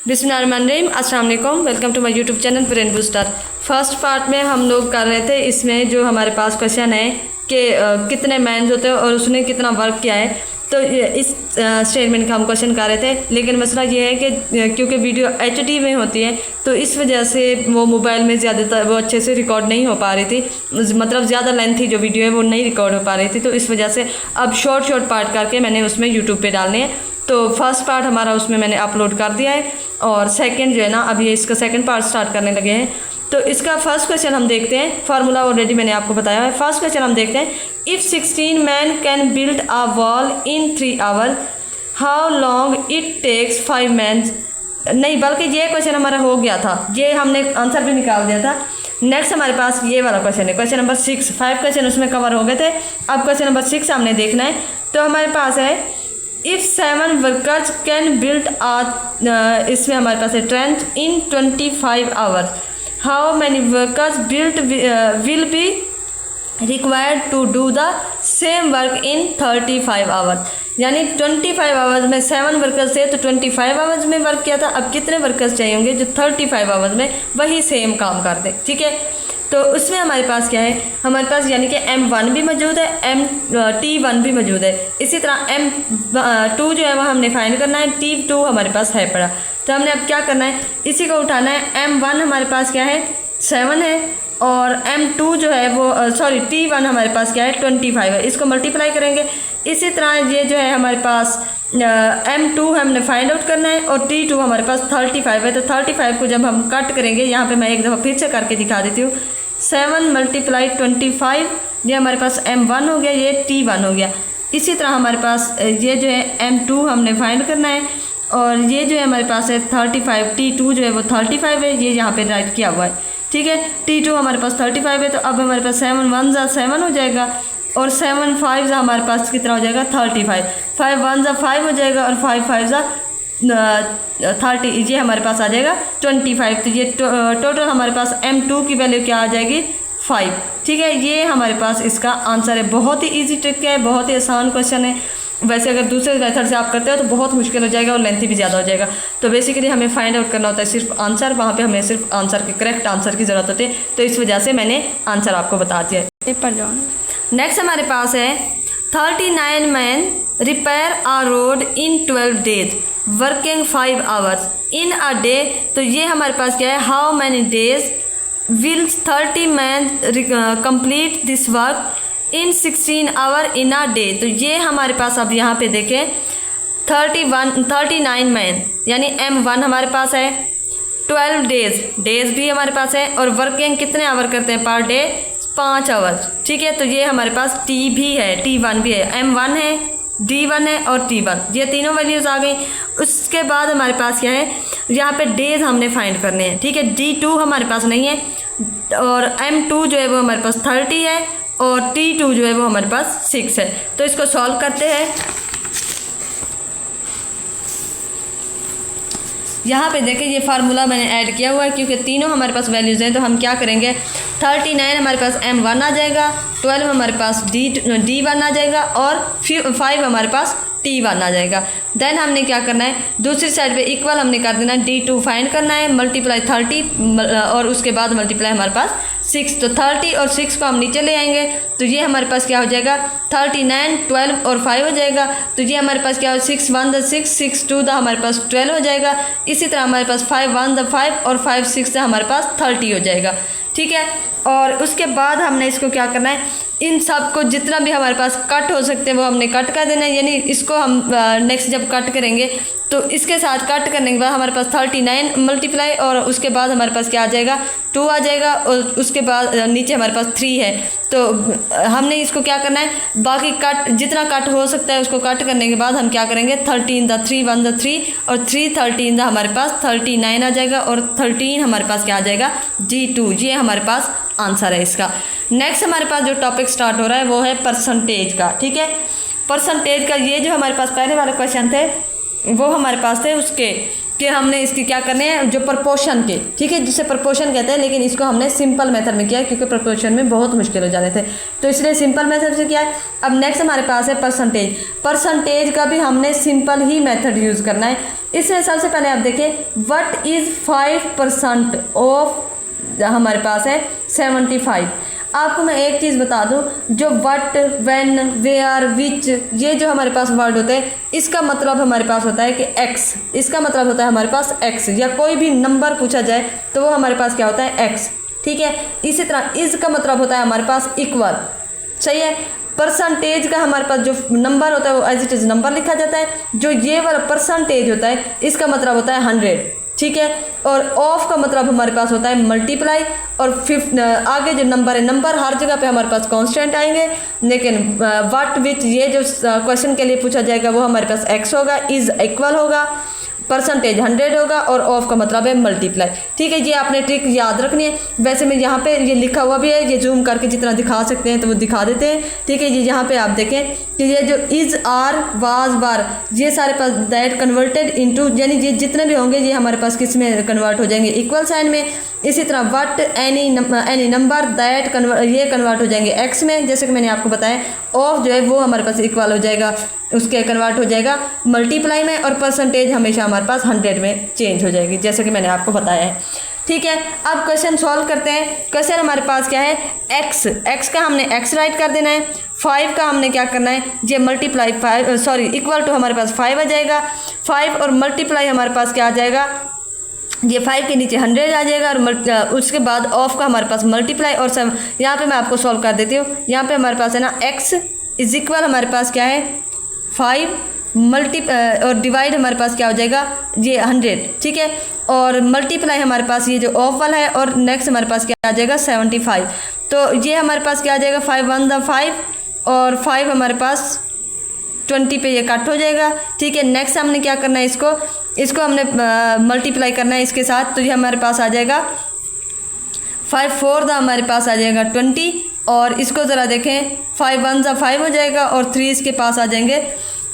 बिस्मिल्लाहिर्रहमानिर्रहीम, अस्सलाम वालेकुम। Welcome to my YouTube channel brain booster. First part में हम लोग कर रहे थे, इसमें जो हमारे पास क्वेश्चन है कि कितने मैन्स होते हैं और उसने कितना वर्क किया है, तो इस स्टेटमेंट का हम क्वेश्चन कर रहे थे। लेकिन मसला ये है कि क्योंकि वीडियो HD में होती है तो इस वजह से वो मोबाइल में ज़्यादातर वो अच्छे से रिकॉर्ड नहीं हो पा रही थी, मतलब ज़्यादा लेंथी जो वीडियो है वो नहीं रिकॉर्ड हो पा रही थी। तो इस वजह से अब शॉर्ट पार्ट करके मैंने उसमें यूट्यूब पे डालने हैं। तो फर्स्ट पार्ट हमारा उसमें मैंने अपलोड कर दिया है और सेकंड जो है ना, अब ये इसका सेकंड पार्ट स्टार्ट करने लगे हैं। तो इसका फर्स्ट क्वेश्चन हम देखते हैं। फार्मूला ऑलरेडी मैंने आपको बताया है। फर्स्ट क्वेश्चन हम देखते हैं, if 16 man can build a wall in 3 hour, how long it takes 5 man. नहीं, बल्कि ये क्वेश्चन हमारा हो गया था, ये हमने आंसर भी निकाल दिया था। नेक्स्ट हमारे पास ये वाला क्वेश्चन है, क्वेश्चन नंबर 6। 5 क्वेश्चन उसमें कवर हो गए थे, अब क्वेश्चन नंबर 6 हमने देखना है। तो हमारे पास है, इफ़ 7 वर्कर्स कैन बिल्ड इसमें हमारे पास है trench in 25 hours, how many workers build will be required to do the same work in 35 hours. यानी 25 आवर्स में 7 वर्कर्स थे तो 25 आवर्स में वर्क किया था। अब कितने वर्कर्स चाहिए होंगे जो 35 आवर्स में वही सेम काम कर दें, ठीक है। तो उसमें हमारे पास क्या है, हमारे पास यानी कि M1 भी मौजूद है, T1 भी मौजूद है। इसी तरह M2 जो है वो हमने फाइंड करना है, T2 हमारे पास है पड़ा। तो हमने अब क्या करना है, इसी को उठाना है। M1 हमारे पास क्या है, 7 है, और M2 जो है वो T1 हमारे पास क्या है, 25 है। इसको मल्टीप्लाई करेंगे। इसी तरह ये जो है हमारे पास M2 हमने फाइंड आउट करना है और T2 हमारे पास 35 है। तो 35 को जब हम कट करेंगे, यहाँ पे मैं एक दफ़ा फिर से करके दिखा देती हूँ। 7 × 25 ये हमारे पास M1 हो गया, ये T1 हो गया। इसी तरह हमारे पास ये जो है M2 हमने फाइंड करना है, और ये जो है हमारे पास है 35, T2 जो है वो 35 है, ये यहाँ पे राइट किया हुआ है, ठीक है। T2 हमारे पास 35 है, तो अब हमारे पास 7 1 ज़ा 7 हो जाएगा, और 7 5 ज़ा हमारे पास कितना हो जाएगा, 35। 5 1 ज़ा 5 हो जाएगा, और 5 5 ज़ा 30, ये हमारे पास आ जाएगा 25। तो ये टोटल हमारे पास M2 की वैल्यू क्या आ जाएगी, 5, ठीक है। ये हमारे पास इसका आंसर है। बहुत ही ईजी ट्रिक है, बहुत ही आसान क्वेश्चन है। वैसे अगर दूसरे मेथड से आप करते हो तो बहुत मुश्किल हो जाएगा और लेंथी भी ज़्यादा हो जाएगा। तो बेसिकली हमें फाइंड आउट करना होता है सिर्फ आंसर, वहाँ पे हमें सिर्फ आंसर के करेक्ट आंसर की ज़रूरत होती है। तो इस वजह से मैंने आंसर आपको बता दिया है। पढ़ जाओ। नेक्स्ट हमारे पास है, 39 man repair a road in 12 days working 5 hours in a day. तो ये हमारे पास क्या है, how many days will 30 man complete this work in 16 hour in a day. तो ये हमारे पास अब यहाँ पे देखें 39 मैन यानी M1 हमारे पास है, 12 डेज भी हमारे पास है, और वर्किंग कितने आवर करते हैं पर डे, 5 आवर, ठीक है। तो ये हमारे पास T भी है, T1 भी है, M1 है, D1 है और T1, ये तीनों वैल्यूज़ आ गई। उसके बाद हमारे पास क्या है, यहाँ पे डेज हमने फाइंड करने हैं, ठीक है। D2 हमारे पास नहीं है, और M2 जो है वो हमारे पास 30 है, और T2 जो है वो हमारे पास 6 है। तो इसको सॉल्व करते हैं। यहाँ पे देखें ये फार्मूला मैंने ऐड किया हुआ है, क्योंकि तीनों हमारे पास वैल्यूज़ हैं। तो हम क्या करेंगे, 39 हमारे पास M1 आ जाएगा, 12 हमारे पास D1 आ जाएगा, और 5 हमारे पास T1 आ जाएगा। देन हमने क्या करना है, दूसरी साइड पे इक्वल हमने कर देना है, D2 फाइंड करना है, मल्टीप्लाई 30 और उसके बाद मल्टीप्लाई हमारे पास 6। तो 30 और 6 को हम नीचे ले आएंगे, तो ये हमारे पास क्या हो जाएगा, 39 12 और 5 हो जाएगा। तो ये हमारे पास क्या हो, 6 1 द 6 6 2 द हमारे पास 12 हो जाएगा। इसी तरह हमारे पास 5 1 द 5 और 5 6 द हमारे पास 30 हो जाएगा, ठीक है। और उसके बाद हमने इसको क्या करना है, इन सब को जितना भी हमारे पास कट हो सकते हैं वो हमने कट कर देना है। यानी इसको हम नेक्स्ट जब कट करेंगे तो इसके साथ कट करने के बाद हमारे पास 39 मल्टीप्लाई, और उसके बाद हमारे पास क्या आ जाएगा, 2 आ जाएगा, और उसके बाद नीचे हमारे पास 3 है। तो हमने इसको क्या करना है, बाकी कट जितना कट हो सकता है उसको कट करने के बाद हम क्या करेंगे, 13 द 3 1 द 3 और 3 13 द हमारे पास 39 आ जाएगा, और 13 हमारे पास क्या आ जाएगा, D2। ये हमारे पास आंसर है इसका। नेक्स्ट हमारे पास जो टॉपिक स्टार्ट हो रहा है वो है परसेंटेज का, ठीक है। परसेंटेज का ये जो हमारे पास पहले वाले क्वेश्चन थे वो हमारे पास थे उसके कि हमने इसकी क्या करने हैं, जो प्रपोर्शन के, ठीक है, जिसे प्रपोर्शन कहते हैं, लेकिन इसको हमने सिंपल मेथड में किया है क्योंकि प्रपोर्शन में बहुत मुश्किल हो जाते थे, तो इसलिए सिंपल मेथड से किया है। अब नेक्स्ट हमारे पास है परसेंटेज। परसेंटेज का भी हमने सिंपल ही मेथड यूज़ करना है। इसमें सबसे पहले आप देखें व्हाट इज़ 5% ऑफ, हमारे पास है 75। आपको मैं एक चीज़ बता दूं, जो व्हाट, व्हेन, वेयर, विच, ये जो हमारे पास वर्ड होते हैं, इसका मतलब हमारे पास होता है कि एक्स, इसका मतलब होता है हमारे पास एक्स, या कोई भी नंबर पूछा जाए तो वो हमारे पास क्या होता है, एक्स, ठीक है। इसी तरह इस का मतलब होता है हमारे पास इक्वल, सही है। परसेंटेज का हमारे पास जो नंबर होता है वो एज इट इज़ नंबर लिखा जाता है। जो ये वाला परसेंटेज होता है इसका मतलब होता है 100, ठीक है। और ऑफ का मतलब हमारे पास होता है मल्टीप्लाई, और आगे जो नंबर है, नंबर हर जगह पे हमारे पास कांस्टेंट आएंगे, लेकिन व्हाट, विच, ये जो क्वेश्चन के लिए पूछा जाएगा वो हमारे पास एक्स होगा, इज इक्वल होगा, परसेंटेज 100 होगा, और ऑफ का मतलब है मल्टीप्लाई, ठीक है। ये आपने ट्रिक याद रखनी है। वैसे मैं यहाँ पे ये लिखा हुआ भी है, ये जूम करके जितना दिखा सकते हैं तो वो दिखा देते हैं, ठीक है। ये यहाँ पे आप देखें कि ये जो इज़, आर, वाज, बार, ये सारे पास दैट कन्वर्टेड इनटू, यानी ये जितने भी होंगे ये हमारे पास किस में कन्वर्ट हो जाएंगे, इक्वल साइन में। इसी तरह व्हाट, एनी नंबर, दैट ये कन्वर्ट हो जाएंगे एक्स में, जैसे कि मैंने आपको बताया। ऑफ जो है वो हमारे पास इक्वल हो जाएगा, उसके कन्वर्ट हो जाएगा मल्टीप्लाई में, और परसेंटेज हमेशा हमारे पास 100 में चेंज हो जाएगी, जैसे कि मैंने आपको बताया है, ठीक है। अब क्वेश्चन सॉल्व करते हैं। क्वेश्चन हमारे पास क्या है, एक्स, एक्स का हमने एक्स राइट कर देना है, 5 का हमने क्या करना है, ये मल्टीप्लाई 5, सॉरी इक्वल टू हमारे पास 5 आ जाएगा, 5 और मल्टीप्लाई हमारे पास क्या आ जाएगा, ये 5 के नीचे 100 आ जाएगा, और उसके बाद ऑफ का हमारे पास मल्टीप्लाई, और सब यहाँ पे मैं आपको सॉल्व कर देती हूँ। यहाँ पे हमारे पास है ना एक्स इज इक्वल हमारे पास क्या है 5 और डिवाइड हमारे पास क्या हो जाएगा, ये 100, ठीक है। और मल्टीप्लाई हमारे पास ये जो ऑफ वाला है, और नेक्स्ट हमारे पास क्या आ जाएगा 75। तो ये हमारे पास क्या आ जाएगा 5 1 द 5, और 5 हमारे पास 20 पे ये कट हो जाएगा, ठीक है। नेक्स्ट हमने क्या करना है, इसको हमने मल्टीप्लाई करना है इसके साथ, तो ये हमारे पास आ जाएगा 5 4 द हमारे पास आ जाएगा 20, और इसको ज़रा देखें 5 1 ज़ा 5 हो जाएगा, और 3 इसके पास आ जाएंगे,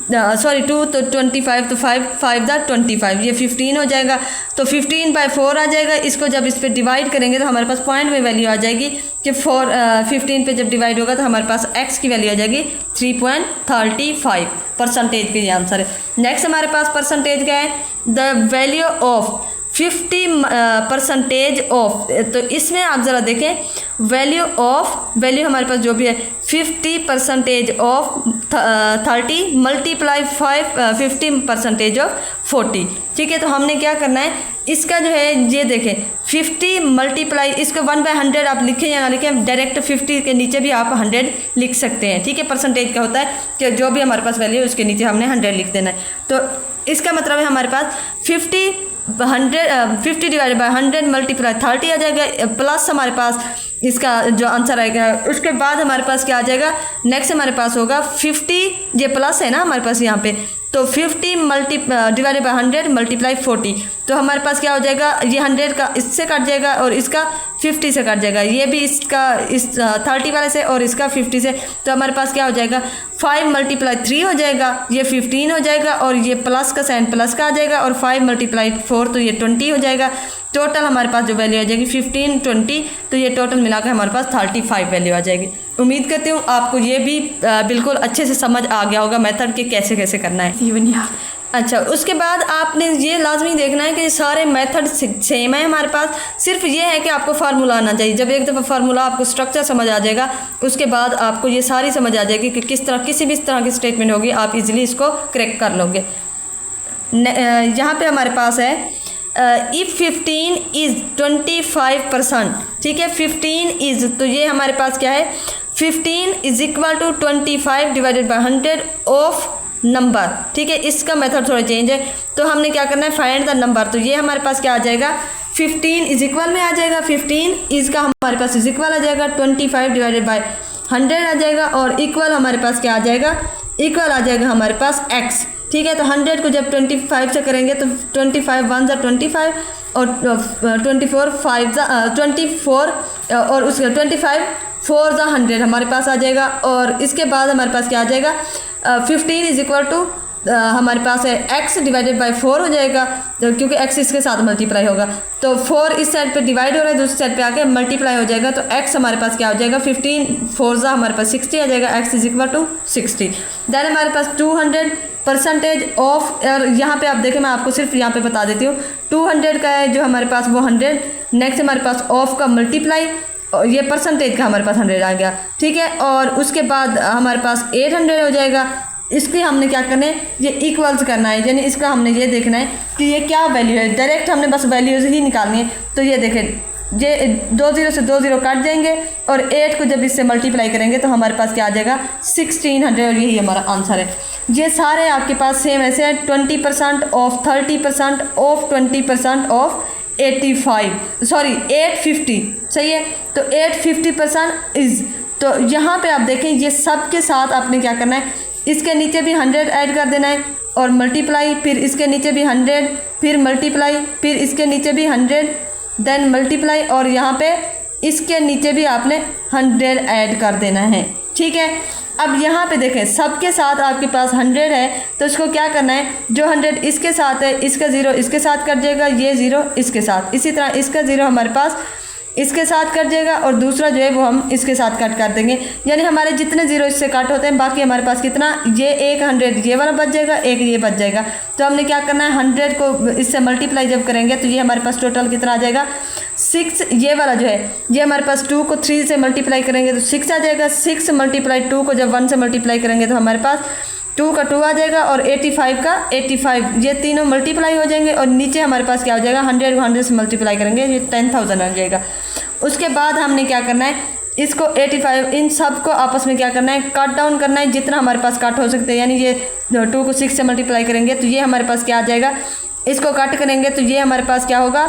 सॉरी 2 तो 25, तो 5 5 द 25, ये 15 हो जाएगा। तो 15/4 आ जाएगा। इसको जब इस पर डिवाइड करेंगे तो हमारे पास पॉइंट में वैल्यू आ जाएगी कि 15 पे जब डिवाइड होगा तो हमारे पास x की वैल्यू आ जाएगी 3.35 परसेंटेज के, ये आंसर है। नेक्स्ट हमारे पास परसेंटेज क्या है, द वैल्यू ऑफ 50% ऑफ, तो इसमें आप ज़रा देखें वैल्यू हमारे पास जो भी है 50% ऑफ 30 मल्टीप्लाई 50% ऑफ 40, ठीक है। तो हमने क्या करना है, इसका जो है ये देखें 50 मल्टीप्लाई, इसको 1/100 आप लिखें या ना लिखें, डायरेक्ट 50 के नीचे भी आप 100 लिख सकते हैं, ठीक है। परसेंटेज का होता है कि जो भी हमारे पास वैल्यू है उसके नीचे हमने 100 लिख देना है। तो इसका मतलब है हमारे पास 50 डिवाइडेड बाई 100 मल्टीप्लाई 30 आ जाएगा, प्लस हमारे पास इसका जो आंसर आएगा। उसके बाद हमारे पास क्या आ जाएगा, नेक्स्ट हमारे पास होगा 50, ये प्लस है ना हमारे पास यहाँ पे, तो 50 डिवाइडेड बाई 100 मल्टीप्लाई 40, तो हमारे पास क्या हो जाएगा, ये 100 का इससे कट जाएगा और इसका 50 से कट जाएगा, ये भी इसका इस 30 वाले से और इसका 50 से, तो हमारे पास क्या हो जाएगा 5 मल्टीप्लाई 3 हो जाएगा, ये 15 हो जाएगा, और ये प्लस का साइन प्लस का आ जाएगा, और 5 मल्टीप्लाई 4 तो ये 20 हो जाएगा। टोटल हमारे पास जो वैल्यू आ जाएगी 15 20, तो ये टोटल मिलाकर हमारे पास 35 वैल्यू आ जाएगी। उम्मीद करती हूँ आपको ये भी बिल्कुल अच्छे से समझ आ गया होगा मेथड के कैसे कैसे करना है। अच्छा, उसके बाद आपने ये लाजमी देखना है कि सारे मेथड सेम है हमारे पास, सिर्फ ये है कि आपको फार्मूला आना चाहिए। जब एक दफ़ा फार्मूला आपको स्ट्रक्चर समझ आ जाएगा, उसके बाद आपको ये सारी समझ आ जाएगी कि किस तरह किसी भी इस तरह की स्टेटमेंट होगी, आप इजीली इसको करेक्ट कर लोगे। यहाँ पे हमारे पास है इफ़ 15 इज़ 25%, ठीक है। 15 इज़, तो ये हमारे पास क्या है, 15 is equal to 25 divided by 100 of number, ठीक है। इसका मेथड थोड़ा चेंज है, तो हमने क्या करना है, फाइंड द नंबर, तो ये हमारे पास क्या आ जाएगा 15 इज इक्वल में आ जाएगा, 15 इज का हमारे पास इज इक्वल आ जाएगा 25 डिवाइडेड बाई 100 आ जाएगा, और इक्वल हमारे पास क्या आ जाएगा, इक्वल आ जाएगा हमारे पास x, ठीक है। तो 100 को जब 25 से करेंगे तो 25 1 ज़ा 25, और 24 5 ज़ा 24, और उसका 25 4 ज़ा 100 हमारे पास आ जाएगा, और इसके बाद हमारे पास क्या आ जाएगा 15 इज इक्वल टू हमारे पास है x डिवाइडेड बाय 4 हो जाएगा, क्योंकि x इसके साथ मल्टीप्लाई होगा। तो 4 इस साइड पे डिवाइड हो रहा है, दूसरी साइड पे आके मल्टीप्लाई हो जाएगा। तो x हमारे पास क्या हो जाएगा 15 4 हमारे पास 60 आ जाएगा, x is equal to 60। Then हमारे पास 200% ऑफ, और यहाँ पे आप देखें मैं आपको सिर्फ यहाँ पे बता देती हूँ 200 का है जो हमारे पास वो 100। नेक्स्ट हमारे पास ऑफ का मल्टीप्लाई, ये परसेंटेज का हमारे पास 100 आ गया, ठीक है। और उसके बाद हमारे पास 800 हो जाएगा। इसके हमने क्या करना है, ये इक्वल्स करना है, यानी इसका हमने ये देखना है कि ये क्या वैल्यू है, डायरेक्ट हमने बस वैल्यूज ही निकालनी है। तो ये देखें ये 2 0 से 2 0 काट जाएंगे और 8 को जब इससे मल्टीप्लाई करेंगे तो हमारे पास क्या आ जाएगा 1600, और यही हमारा आंसर है। ये सारे आपके पास सेम ऐसे हैं, 20% ऑफ, 30% ऑफ, 20% ऑफ 850, सही है। तो 850% इज, तो यहाँ पे आप देखें ये सब के साथ आपने क्या करना है, इसके नीचे भी 100 ऐड कर देना है और मल्टीप्लाई, फिर इसके नीचे भी 100, फिर मल्टीप्लाई, फिर इसके नीचे भी 100, देन मल्टीप्लाई, और यहाँ पे इसके नीचे भी आपने 100 ऐड कर देना है, ठीक है। अब यहाँ पे देखें सबके साथ आपके पास 100 है, तो इसको क्या करना है, जो 100 इसके साथ है इसका 0 इसके साथ कट जाएगा, ये 0 इसके साथ, इसी तरह इसका 0 हमारे पास इसके साथ कट जाएगा और दूसरा जो है वो हम इसके साथ कट कर देंगे। यानी हमारे जितने 0 इससे कट होते हैं बाकी हमारे पास कितना, ये एक 100 ये वाला बच जाएगा, एक ये बच जाएगा। तो हमने क्या करना है 100 को इससे मल्टीप्लाई जब करेंगे तो ये हमारे पास टोटल कितना आ जाएगा 6। ये वाला जो है ये हमारे पास 2 को 3 से मल्टीप्लाई करेंगे तो 6 आ जाएगा। 6 मल्टीप्लाई 2 को जब 1 से मल्टीप्लाई करेंगे तो हमारे पास 2 का 2 आ जाएगा और 85 का 85, ये तीनों मल्टीप्लाई हो जाएंगे। और नीचे हमारे पास क्या हो जाएगा 100 को 100 से मल्टीप्लाई करेंगे, ये 10,000 आ जाएगा। उसके बाद हमने क्या करना है, इसको 85 इन सब को आपस में क्या करना है, कट डाउन करना है जितना हमारे पास कट हो सकते हैं। यानी ये 2 को 6 से मल्टीप्लाई करेंगे तो ये हमारे पास क्या आ जाएगा, इसको कट करेंगे तो ये हमारे पास क्या होगा,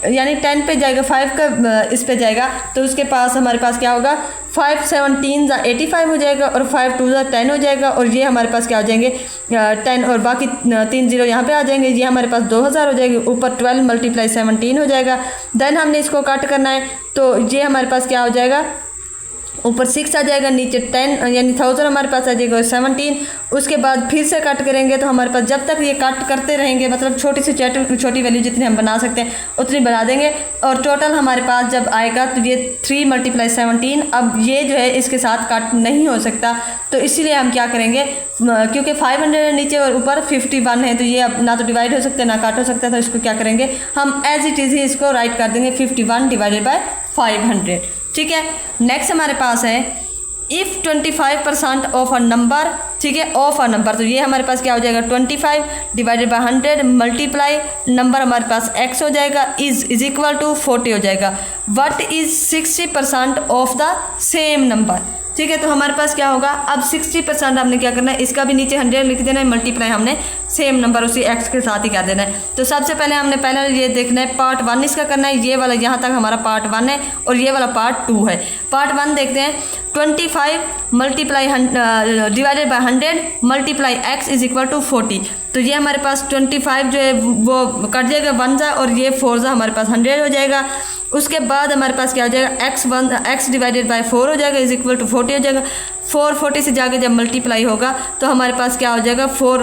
यानी 10 पे जाएगा, 5 का इस पे जाएगा तो उसके पास हमारे पास क्या होगा 5 17 85 हो जाएगा और 5 2 10 हो जाएगा। और ये हमारे पास क्या हो जाएंगे 10 और बाकी 3 0 यहाँ पे आ जाएंगे, ये हमारे पास 2000 हो जाएगी। ऊपर 12 मल्टीप्लाई 17 हो जाएगा। देन हमने इसको कट करना है तो ये हमारे पास क्या हो जाएगा, ऊपर 6 आ जाएगा, नीचे 10 यानी 1000 हमारे पास आ जाएगा और 17। उसके बाद फिर से कट करेंगे तो हमारे पास जब तक ये कट करते रहेंगे, मतलब छोटी से छोटी वैल्यू जितनी हम बना सकते हैं उतनी बना देंगे। और टोटल हमारे पास जब आएगा तो ये 3 मल्टीप्लाई 17, अब ये जो है इसके साथ कट नहीं हो सकता, तो इसीलिए हम क्या करेंगे, क्योंकि 500 है नीचे और ऊपर 51 है तो ये अब ना तो डिवाइड हो सकते ना काट हो सकता, तो इसको क्या करेंगे हम एज इट इज़ ही इसको राइट कर देंगे 51 डिवाइडेड बाय 500, ठीक है। नेक्स्ट हमारे पास है इफ़ 25% ऑफ अ नंबर, ठीक है, ऑफ अ नंबर, तो ये हमारे पास क्या हो जाएगा 25 डिवाइडेड बाय 100 मल्टीप्लाई नंबर हमारे पास x हो जाएगा इज इक्वल टू 40 हो जाएगा। What is 60% of the same number, ठीक है। तो हमारे पास क्या होगा, अब 60% हमने क्या करना है, इसका भी नीचे 100 लिख देना है, मल्टीप्लाई हमने सेम नंबर उसी x के साथ ही कर देना है। तो सबसे पहले हमने ये देखना है पार्ट 1 इसका करना है, ये वाला यहाँ तक हमारा पार्ट 1 है और ये वाला पार्ट 2 है। पार्ट 1 देखते हैं, 25 multiply divided by 100 multiply x is equal to 40। तो ये हमारे पास 25 जो है वो कट जाएगा 1 जा और ये 4 जा हमारे पास 100 हो जाएगा। उसके बाद हमारे पास क्या हो जाएगा x डिवाइडेड बाय 4 हो जाएगा इज इक्वल टू 40 हो जाएगा। 40 से जाके जब मल्टीप्लाई होगा तो हमारे पास क्या हो जाएगा 16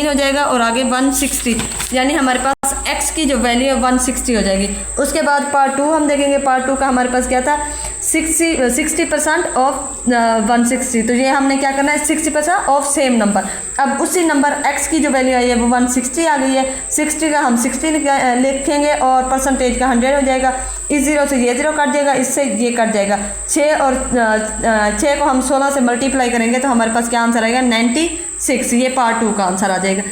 हो जाएगा और आगे 160, यानी हमारे पास x की जो वैल्यू है 160 हो जाएगी। उसके बाद पार्ट 2 हम देखेंगे, पार्ट 2 का हमारे पास क्या था 60% ऑफ 160, तो ये हमने क्या करना है 60% ऑफ सेम नंबर। अब उसी नंबर x की जो वैल्यू आई है वो 160 आ गई है, 60 का हम 60 लिखेंगे और परसेंटेज का 100 हो जाएगा। इस 0 से ये 0 कट जाएगा, इससे ये कट जाएगा। 6 और 6 को हम 16 से मल्टीप्लाई करेंगे तो हमारे पास क्या आंसर आएगा 96, ये पार्ट 2 का आंसर आ जाएगा।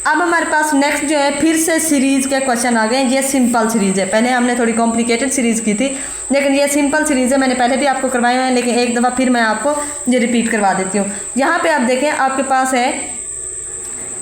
अब हमारे पास नेक्स्ट जो है फिर से सीरीज़ के क्वेश्चन आ गए। ये सिंपल सीरीज़ है, पहले हमने थोड़ी कॉम्प्लिकेटेड सीरीज़ की थी लेकिन ये सिंपल सीरीज़ है, मैंने पहले भी आपको करवाए हुए हैं लेकिन एक दफ़ा फिर मैं आपको ये रिपीट करवा देती हूँ। यहाँ पे आप देखें आपके पास है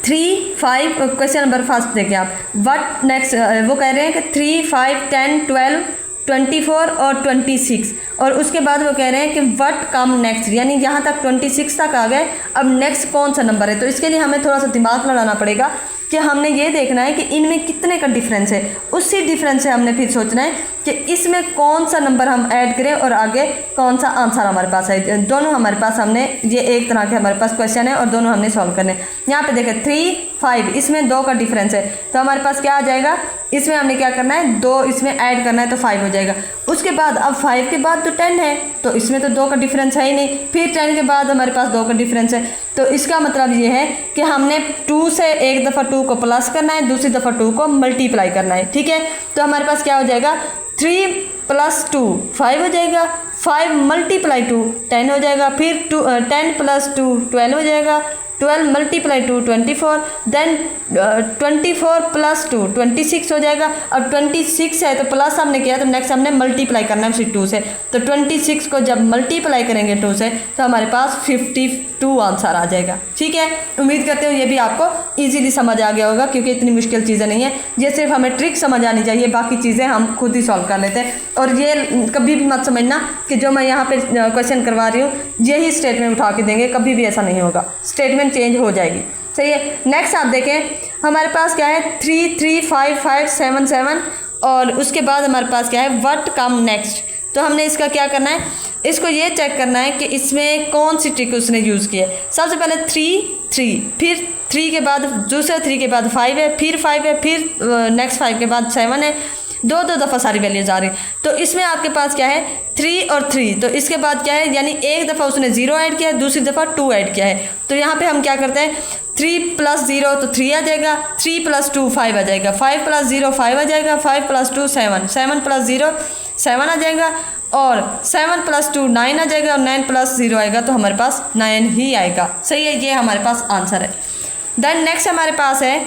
3 5 क्वेश्चन नंबर फर्स्ट देखें आप, व्हाट नेक्स्ट, वो कह रहे हैं कि 3 5 10 12 24 और 26 और उसके बाद वो कह रहे हैं कि व्हाट कम नेक्स्ट, यानी यहाँ तक 26 तक आ गए, अब नेक्स्ट कौन सा नंबर है। तो इसके लिए हमें थोड़ा सा दिमाग लगाना पड़ेगा कि हमने ये देखना है कि इनमें कितने का डिफरेंस है। उसी डिफरेंस से हमने फिर सोचना है कि इसमें कौन सा नंबर हम ऐड करें और आगे कौन सा आंसर हमारे पास है। दोनों हमारे पास हमने ये एक तरह के हमारे पास क्वेश्चन है और दोनों हमने सॉल्व करने। यहाँ पे देखें 3, 5 इसमें 2 का डिफरेंस है, तो हमारे पास क्या आ जाएगा, इसमें हमने क्या करना है 2 इसमें ऐड करना है तो 5 हो जाएगा। उसके बाद अब 5 के बाद तो 10 है, तो इसमें तो 2 का डिफरेंस है ही नहीं। फिर 10 के बाद हमारे पास 2 का डिफरेंस है, तो इसका मतलब ये है कि हमने 2 से एक दफ़ा 2 को प्लस करना है, दूसरी दफ़ा 2 को मल्टीप्लाई करना है। ठीक है, तो हमारे पास क्या हो जाएगा 3 + 2 5 हो जाएगा, 5 × 2 10 हो जाएगा, फिर 10 + 2 12 हो जाएगा, 12 × 2 24, देन 24 + 2 26 हो जाएगा। अब 26 है तो प्लस हमने किया तो नेक्स्ट हमने मल्टीप्लाई करना है उसी 2 से, तो 26 को जब मल्टीप्लाई करेंगे 2 से तो हमारे पास 52 आंसर आ जाएगा। ठीक है, उम्मीद करते हो ये भी आपको इजीली समझ आ गया होगा, क्योंकि इतनी मुश्किल चीज़ें नहीं है, ये सिर्फ हमें ट्रिक समझ आनी चाहिए, बाकी चीज़ें हम खुद ही सॉल्व कर लेते हैं। और ये कभी भी मत समझना कि जो मैं यहाँ पे क्वेश्चन करवा रही हूँ यही स्टेटमेंट उठा के देंगे, कभी भी ऐसा नहीं होगा, स्टेटमेंट चेंज हो जाएगी। सही है, नेक्स्ट आप देखें हमारे पास क्या है 3 3 5 5 7 7 और उसके बाद हमारे पास क्या है व्हाट कम नेक्स्ट। तो हमने इसका क्या करना है, इसको ये चेक करना है कि इसमें कौन सी ट्रिक उसने यूज़ की है। सबसे पहले 3 3, फिर 3 के बाद दूसरे 3 के बाद 5 है, फिर 5 है, फिर नेक्स्ट 5 के बाद 7 है, 2 दफ़ा सारी वैल्यूज आ रही। तो इसमें आपके पास क्या है 3 और 3, तो इसके बाद क्या है, यानी एक दफ़ा उसने 0 ऐड किया है, दूसरी दफ़ा 2 ऐड किया है। तो यहाँ पे हम क्या करते हैं 3 + 0 तो 3 आ जाएगा, 3 + 2 5 आ जाएगा, 5 + 0 5 आ जाएगा, 5 + 2 7, 7 + 0 7 आ जाएगा, और 7 + 2 9 आ जाएगा, और 9 + 0 आएगा तो हमारे पास 9 ही आएगा। सही है, ये हमारे पास आंसर है। देन नेक्स्ट हमारे पास है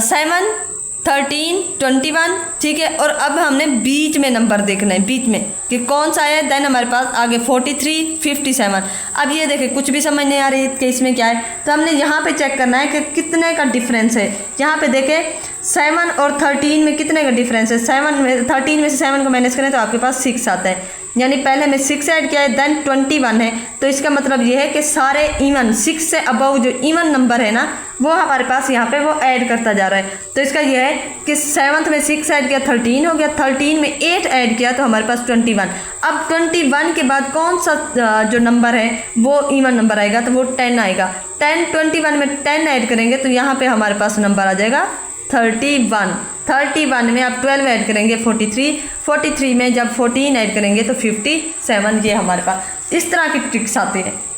7 13 21। ठीक है, और अब हमने बीच में नंबर देखना है, बीच में कि कौन सा है। देन हमारे पास आगे 43 57। अब ये देखें कुछ भी समझ नहीं आ रही कि इसमें क्या है, तो हमने यहाँ पे चेक करना है कि कितने का डिफरेंस है। यहाँ पे देखें 7 और 13 में कितने का डिफरेंस है। 13 में से 7 को माइनस करें तो आपके पास 6 आता है, यानी पहले में 6 ऐड किया है, देन 21 है। तो इसका मतलब ये है कि सारे इवन 6 से अबव जो इवन नंबर है ना वो हमारे पास यहाँ पे वो ऐड करता जा रहा है। तो इसका ये है कि 7th में 6 ऐड किया 13 हो गया, 13 में 8 ऐड किया तो हमारे पास 21। अब 21 के बाद कौन सा जो नंबर है वो इवन नंबर आएगा, तो वो 10 आएगा। 21 में 10 ऐड करेंगे तो यहाँ पे हमारे पास नंबर आ जाएगा 31। 31 में आप 12 ऐड करेंगे 43, 43 में जब 14 ऐड करेंगे तो 57। ये हमारे पास इस तरह की ट्रिक्स आती है।